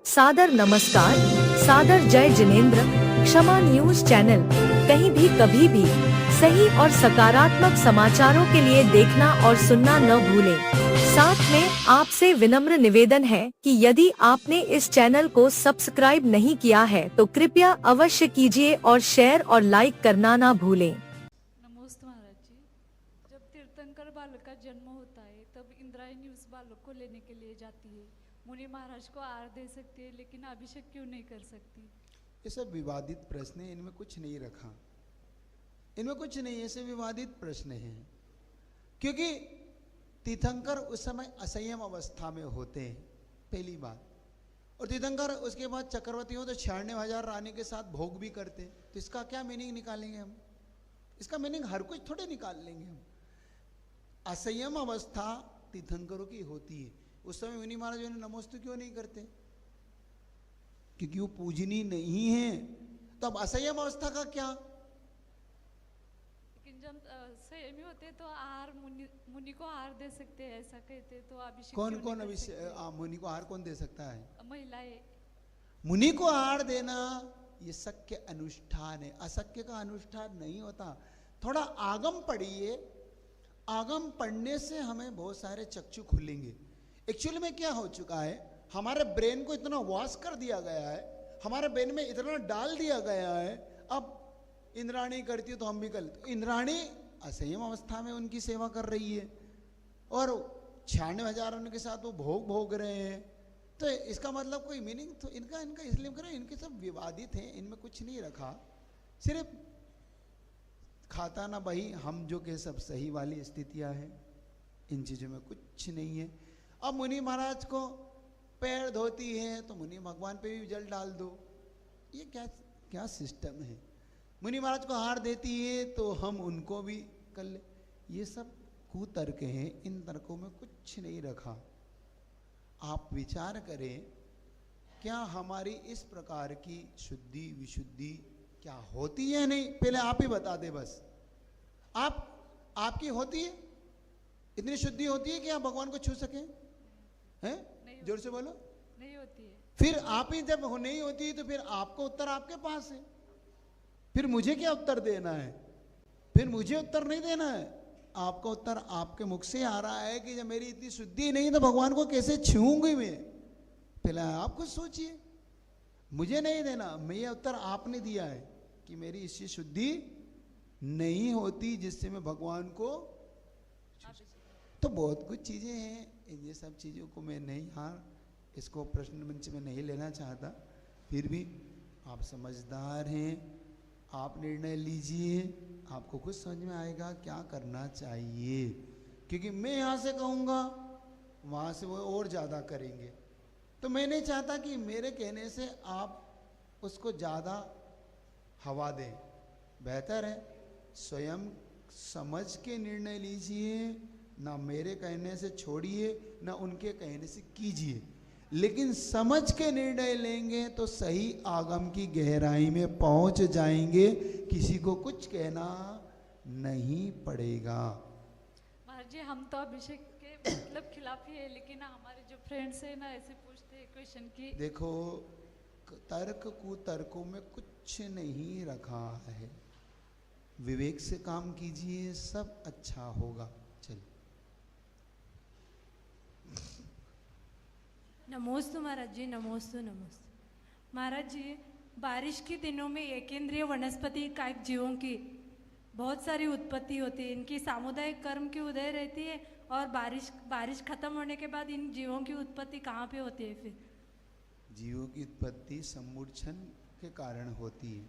सादर नमस्कार, सादर जय जिनेंद्र। क्षमा न्यूज चैनल कहीं भी कभी भी सही और सकारात्मक समाचारों के लिए देखना और सुनना न भूलें। साथ में आपसे विनम्र निवेदन है कि यदि आपने इस चैनल को सब्सक्राइब नहीं किया है तो कृपया अवश्य कीजिए और शेयर और लाइक करना ना भूलें। नमस्ते महाराज जी। जब तीर्थंकर बालक का जन्म होता है तब इंद्रायणी उस बालक को लेने के लिए जाती है। मुनि महाराज को आहार दे सकती है लेकिन अभिषेक क्यों नहीं कर सकती? ये सब विवादित प्रश्न है, इनमें कुछ नहीं रखा, इनमें कुछ नहीं, ऐसे विवादित प्रश्न हैं। क्योंकि तीर्थंकर उस समय असंयम अवस्था में होते हैं, पहली बात। और तीर्थंकर उसके बाद चक्रवर्ती हो तो 96,000 रानी के साथ भोग भी करते हैं। तो इसका क्या मीनिंग निकालेंगे हम? इसका मीनिंग हर कुछ थोड़े निकाल लेंगे हम। असंयम अवस्था तीर्थंकरों की होती है। उस समय मुनि महाराज ने नमोस्तु क्यों नहीं करते? क्योंकि वो पूजनीय नहीं है। तो अब असंयम अवस्था का क्या? लेकिन जब संयमी होते तो आहार मुनि को आहार दे सकते हैं, ऐसा कहते तो अभिषेक कौन क्यों कौन नहीं कर अभिषेक मुनि को आहार कौन दे सकता है? सकते? महिलाएं। मुनि को आहार देना ये शक्य अनुष्ठान है, असक्य का अनुष्ठान नहीं होता। थोड़ा आगम पढ़िए, आगम पढ़ने से हमें बहुत सारे चक्षु खुलेंगे। एक्चुअली में क्या हो चुका है, हमारे ब्रेन को इतना वॉश कर दिया गया है, हमारे ब्रेन में इतना डाल दिया गया है। अब इंद्राणी करती है तो हम भी कर लेते। इंद्राणी असंयम अवस्था में उनकी सेवा कर रही है और 96,000 उनके साथ वो भोग भोग रहे हैं। तो इसका मतलब कोई मीनिंग तो इनका इसलिए करें, इनके सब विवादित हैं, इनमें कुछ नहीं रखा। सिर्फ खाता ना बही हम जो के सब सही वाली स्थितियां हैं, इन चीजों में कुछ नहीं है। अब मुनि महाराज को पैर धोती है तो मुनि भगवान पे भी जल डाल दो, ये क्या क्या सिस्टम है? मुनि महाराज को हार देती है तो हम उनको भी कर ले, ये सब कुतर्क हैं। इन तर्कों में कुछ नहीं रखा। आप विचार करें, क्या हमारी इस प्रकार की शुद्धि विशुद्धि क्या होती है? नहीं, पहले आप ही बता दे बस। आपकी होती है? इतनी शुद्धि होती है कि आप भगवान को छू सकें? हैं? जोर से बोलो। नहीं होती है। फिर आप ही जब नहीं होती है तो फिर आपको उत्तर आपके पास है, फिर मुझे क्या उत्तर देना है? फिर मुझे उत्तर नहीं देना है, आपका उत्तर आपके मुख से आ रहा है कि जब मेरी इतनी शुद्धि नहीं तो भगवान को कैसे छूऊंगी मैं? पहले आप खुद सोचिए, मुझे नहीं देना, मैं ये उत्तर आपने दिया है कि मेरी इससे शुद्धि नहीं होती जिससे मैं भगवान को। तो बहुत कुछ चीजें हैं, ये सब चीजों को मैं नहीं, हाँ इसको प्रश्न मंच में नहीं लेना चाहता। फिर भी आप समझदार हैं, आप निर्णय लीजिए, आपको कुछ समझ में आएगा क्या करना चाहिए। क्योंकि मैं यहाँ से कहूँगा वहाँ से वो और ज़्यादा करेंगे। तो मैं नहीं चाहता कि मेरे कहने से आप उसको ज़्यादा हवा दें। बेहतर है स्वयं समझ के निर्णय लीजिए, ना मेरे कहने से छोड़िए ना उनके कहने से कीजिए। लेकिन समझ के निर्णय लेंगे तो सही आगम की गहराई में पहुंच जाएंगे, किसी को कुछ कहना नहीं पड़ेगा। महाराज जी, हम तो अभिषेक के मतलब खिलाफ ही है, लेकिन हमारे जो फ्रेंड्स है ना ऐसे पूछते हैं क्वेश्चन की। देखो, तर्क कुतर्कों में कुछ नहीं रखा है, विवेक से काम कीजिए, सब अच्छा होगा। चलिए। नमोस्तु महाराज जी, नमोस्तु नमोस्तु। महाराज जी, बारिश के दिनों में एकेंद्रीय वनस्पति कायिक जीवों की बहुत सारी उत्पत्ति होती है। इनकी सामुदायिक कर्म की उदय रहती है और बारिश खत्म होने के बाद इन जीवों की उत्पत्ति कहाँ पे होती है? फिर जीवों की उत्पत्ति सम्मूर्छन के कारण होती है।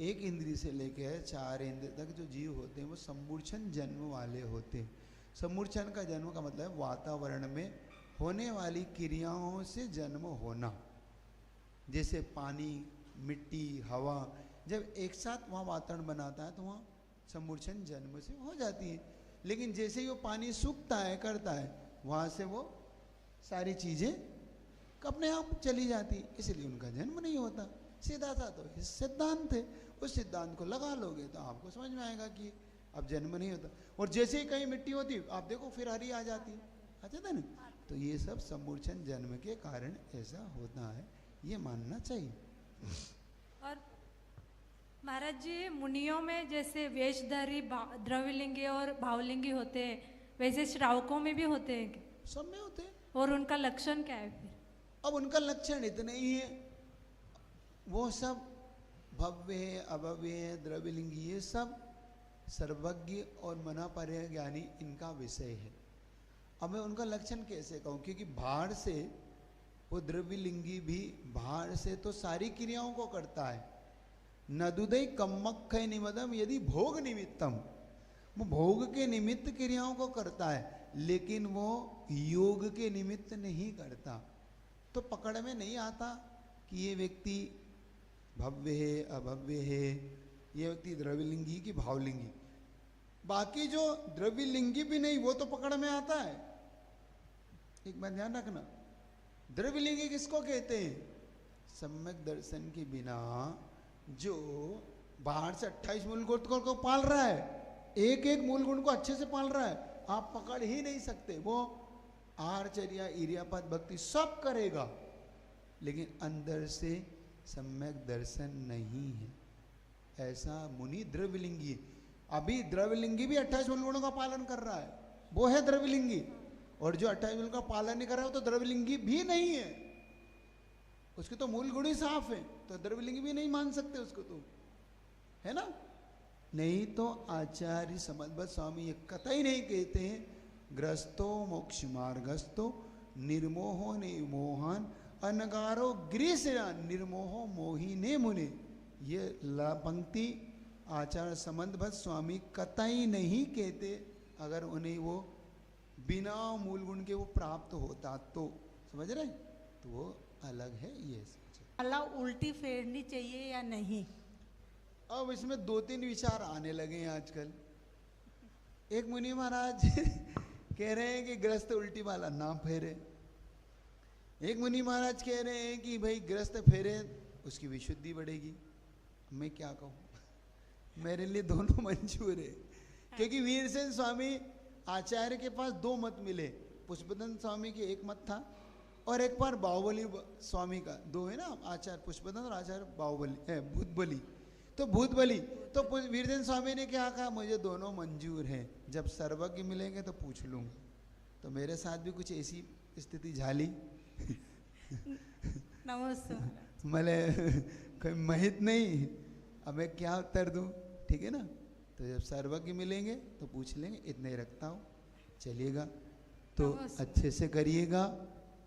एक इंद्रिय से लेकर 4 इंद्रिय तक जो जीव होते हैं वो सम्मूर्छन जन्म वाले होते हैं। सम्मूर्छन का जन्म का मतलब है वातावरण में होने वाली क्रियाओं से जन्म होना। जैसे पानी, मिट्टी, हवा जब एक साथ वहाँ वातावरण बनाता है तो वहाँ सम्मूर्छन जन्म से हो जाती है। लेकिन जैसे ही वो पानी सूखता है करता है, वहाँ से वो सारी चीज़ें अपने आप चली जाती, इसलिए उनका जन्म नहीं होता। सीधा सा तो सिद्धांत है, उस सिद्धांत को लगा लोगे तो आपको समझ में आएगा कि अब जन्म नहीं होता। और जैसे ही कहीं मिट्टी होती आप देखो फिर हरी आ जाती है, अच्छा था ना? तो ये सब समूर्छन जन्म के कारण ऐसा होता है, ये मानना चाहिए। और महाराज जी, मुनियों में जैसे वेशधारी द्रव्यलिंगी और भावलिंगी होते हैं, वैसे श्रावकों में भी होते हैं क्या? सब में होते हैं। और उनका लक्षण क्या है फिर? अब उनका लक्षण इतने ही है, वो सब भव्य है, अभव्य है, द्रव्यलिंगी, ये सब सर्वज्ञ और मनापर्य ज्ञानी इनका विषय है। अब मैं उनका लक्षण कैसे कहूँ, क्योंकि भाड़ से वो द्रव्यलिंगी भी भाड़ से तो सारी क्रियाओं को करता है। नदुदय कम्मक्खय निमदम यदि भोग निमित्तम, वो भोग के निमित्त क्रियाओं को करता है, लेकिन वो योग के निमित्त नहीं करता। तो पकड़ में नहीं आता कि ये व्यक्ति भव्य है, अभव्य है, ये व्यक्ति द्रव्यलिंगी की भावलिंगी। बाकी जो द्रव्यलिंगी भी नहीं, वो तो पकड़ में आता है। एक बात ध्यान रखना, द्रव्यलिंगी किसको कहते हैं? सम्यक दर्शन के बिना जो बाहर से 28 मूल गुण को पाल रहा है, एक एक मूल गुण को अच्छे से पाल रहा है, आप पकड़ ही नहीं सकते। वो आहारचर्या, इरियापद, भक्ति सब करेगा, लेकिन अंदर से सम्यक दर्शन नहीं है। ऐसा मुनि द्रव्यलिंगी है। अभी द्रव्यलिंगी भी 28 मूल गुणों का पालन कर रहा है, वो है द्रव्यलिंगी। और जो 28 मूल का पालन नहीं कर रहा है, वो तो द्रव्यलिंगी भी नहीं है, उसके तो मूल गुण ही साफ है, तो द्रव्यलिंगी भी नहीं मान सकते उसको, तो है ना। नहीं तो आचार्य समद्भक्त स्वामी ये कतई नहीं कहते हैं ग्रस्तो मोक्ष मार्गस्तो निर्मोहो निर्मोहान अनगारो ग्रीसया निर्मोहो मोहिने मुने। ये पंक्ति आचार्य समद्भक्त स्वामी कतई नहीं कहते। अगर उन्हें वो बिना मूल गुण के वो प्राप्त होता तो, समझ रहे, तो वो अलग है। ये माला उल्टी फेरनी चाहिए या नहीं? अब इसमें 2-3 विचार आने लगे हैं आजकल। एक मुनि महाराज कह रहे हैं कि ग्रस्त उल्टी माला ना फेरे, एक मुनि महाराज कह रहे हैं कि भाई ग्रस्त फेरे उसकी विशुद्धि बढ़ेगी। मैं क्या कहूँ, मेरे लिए दोनों मंजूर है। क्योंकि वीरसेन स्वामी आचार्य के पास 2 मत मिले, पुष्पदंत स्वामी के एक मत था और एक बार बाहुबली स्वामी का, 2 है ना आचार्य, पुष्पदंत और आचार्य बाहुबली भूतबली। तो भूतबली तो वीरसेन स्वामी ने क्या कहा, मुझे दोनों मंजूर हैं, जब सर्वज्ञ मिलेंगे तो पूछ लूँगा। तो मेरे साथ भी कुछ ऐसी स्थिति झाली। नमस्ते। मले कोई महित नहीं, अब मैं क्या उत्तर दूं, ठीक है ना। तो जब सर्वज्ञ मिलेंगे तो पूछ लेंगे, इतने ही रखता हूँ, चलिएगा तो अच्छे से करिएगा।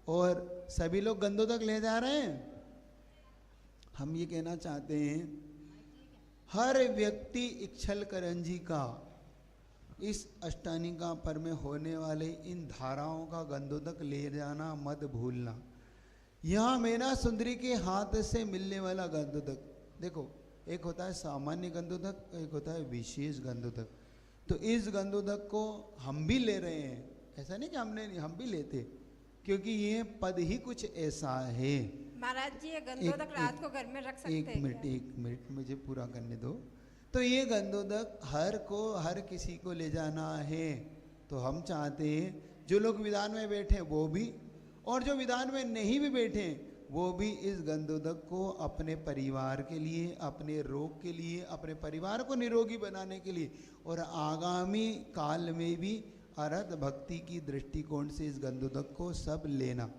और सभी लोग गंदों तक ले जा रहे हैं। हम ये कहना चाहते हैं, हर व्यक्ति इच्छल करंजी का इस अष्टानिका पर में होने वाले इन धाराओं का गंदों तक ले जाना मत भूलना। यहाँ मैना सुंदरी के हाथ से मिलने वाला गंधोदक, देखो एक होता है सामान्य गंधोदक, एक होता है विशेष गंधोदक। तो इस गंधोदक को हम भी ले रहे हैं, ऐसा नहीं कि हमने नहीं, हम भी लेते, क्योंकि ये पद ही कुछ ऐसा है। महाराज जी, ये गंधोदक रात को घर में रख सकते हैं? एक मिनट मुझे पूरा करने दो। तो ये गंधोदक हर किसी को ले जाना है। तो हम चाहते हैं जो लोग विधान में बैठे वो भी, और जो विधान में नहीं भी बैठे वो भी इस गंधोदक को अपने परिवार के लिए, अपने रोग के लिए, अपने परिवार को निरोगी बनाने के लिए और आगामी काल में भी अरहत भक्ति की दृष्टिकोण से इस गंधोदक को सब लेना,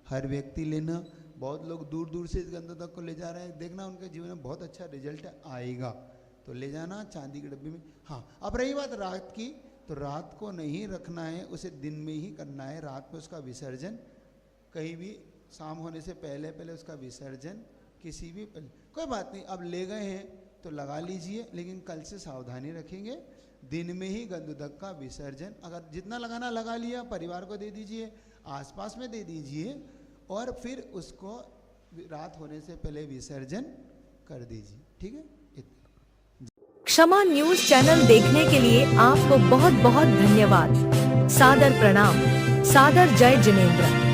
हर व्यक्ति लेना। बहुत लोग दूर दूर से इस गंधोदक को ले जा रहे हैं, देखना उनके जीवन में बहुत अच्छा रिजल्ट आएगा। तो ले जाना चांदी के डब्बे में। हाँ, अब रही बात रात की, तो रात को नहीं रखना है, उसे दिन में ही करना है। रात में उसका विसर्जन कहीं भी, शाम होने से पहले पहले उसका विसर्जन किसी भी, कोई बात नहीं, अब ले गए हैं तो लगा लीजिए, लेकिन कल से सावधानी रखेंगे, दिन में ही गंधोदक का विसर्जन, अगर जितना लगाना लगा लिया, परिवार को दे दीजिए, आसपास में दे दीजिए, और फिर उसको रात होने से पहले विसर्जन कर दीजिए, ठीक है। क्षमा न्यूज चैनल देखने के लिए आपको बहुत बहुत धन्यवाद। सादर प्रणाम। सादर जय जिनेंद्र।